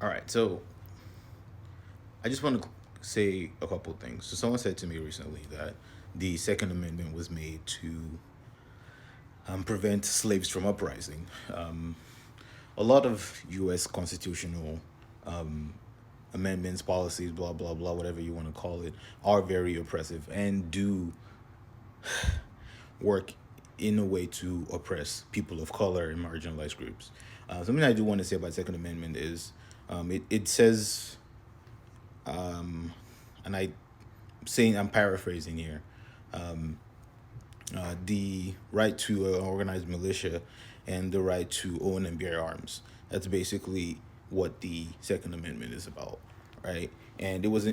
All right, so I just want to say a couple things. So someone said to me recently that the Second Amendment was made to prevent slaves from uprising. A lot of U.S. constitutional amendments, policies, blah blah blah, whatever you want to call it, are very oppressive and do work in a way to oppress people of color and marginalized groups. Something I do want to say about the Second Amendment is it says, and I'm paraphrasing here, the right to organize militia and the right to own and bear arms. That's basically what the Second Amendment is about, right? And it was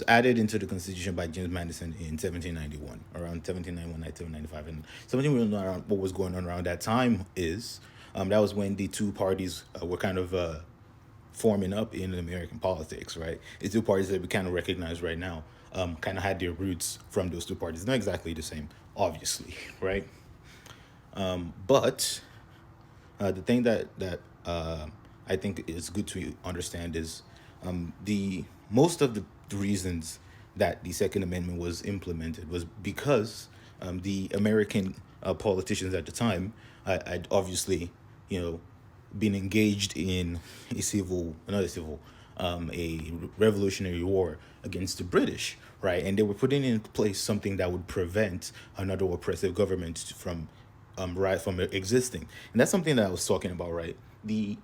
added into the Constitution by James Madison in 1791, around 1791, 1795. And something we don't know around what was going on around that time is that was when the two parties were kind of forming up in American politics, right? The two parties that we kind of recognize right now kind of had their roots from those two parties. Not exactly the same, obviously, right? But the thing that I think is good to understand is the most of the reasons that the Second Amendment was implemented was because the American politicians at the time had obviously, you know, been engaged in a revolutionary war against the British, right? And they were putting in place something that would prevent another oppressive government from existing. And that's something that I was talking about, right? The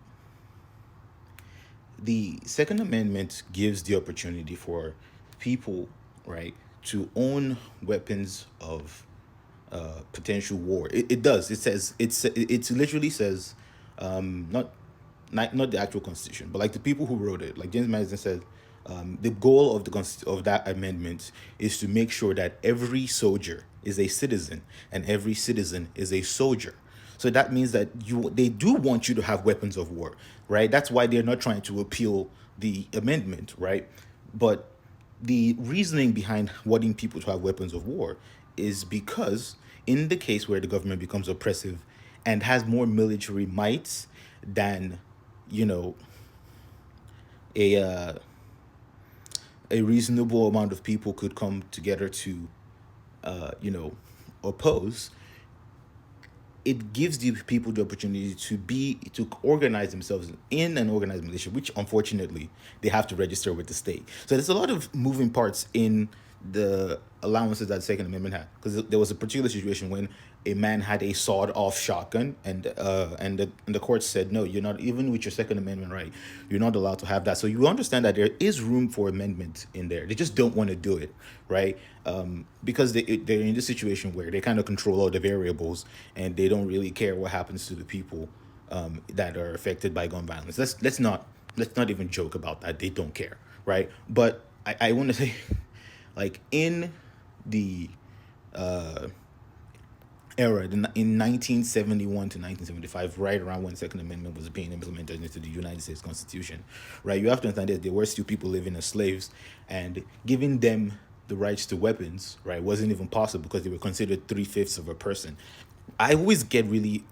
Second Amendment gives the opportunity for people, right, to own weapons of potential war. It does. It says it literally says, not not the actual Constitution, but like the people who wrote it, like James Madison said, the goal of of that amendment is to make sure that every soldier is a citizen and every citizen is a soldier. So that means that they do want you to have weapons of war, right? That's why they're not trying to appeal the amendment, right? But the reasoning behind wanting people to have weapons of war is because in the case where the government becomes oppressive and has more military might than, you know, a uh, a reasonable amount of people could come together to, you know, oppose, it gives the people the opportunity to organize themselves in an organized militia, which unfortunately they have to register with the state. So there's a lot of moving parts in the allowances that the Second Amendment had, because there was a particular situation when a man had a sawed-off shotgun, and the court said, no, you're not, even with your Second Amendment right, you're not allowed to have that. So you understand that there is room for amendment in there. They just don't want to do it, right? Because they're in this situation where they kind of control all the variables and they don't really care what happens to the people that are affected by gun violence. Let's not even joke about that. They don't care, right? But I want to say, like in the era in 1971 to 1975, right around when Second Amendment was being implemented into the United States Constitution, right? You have to understand that there were still people living as slaves, and giving them the rights to weapons, right, wasn't even possible because they were considered three-fifths of a person. I always get really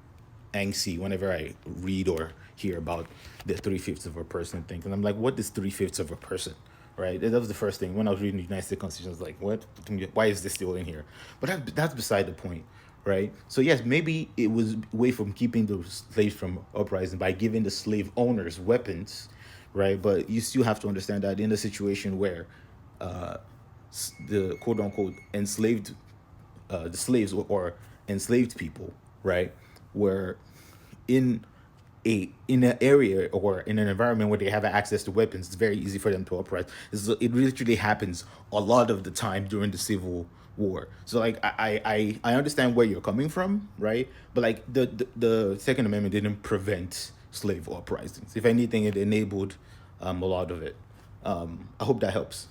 angsty whenever I read or hear about the three-fifths of a person thing, and I'm like, what is three-fifths of a person? Right, that was the first thing when I was reading the United States Constitution. I was like, "What? Why is this still in here?" But that's beside the point, right? So yes, maybe it was a way from keeping the slaves from uprising by giving the slave owners weapons, right? But you still have to understand that in a situation where the quote unquote enslaved, the slaves or enslaved people, right, were in in an area or in an environment where they have access to weapons, it's very easy for them to uprise. It literally happens a lot of the time during the Civil War. So like I understand where you're coming from, right? But like the Second Amendment didn't prevent slave uprisings. If anything, it enabled a lot of it. I hope that helps.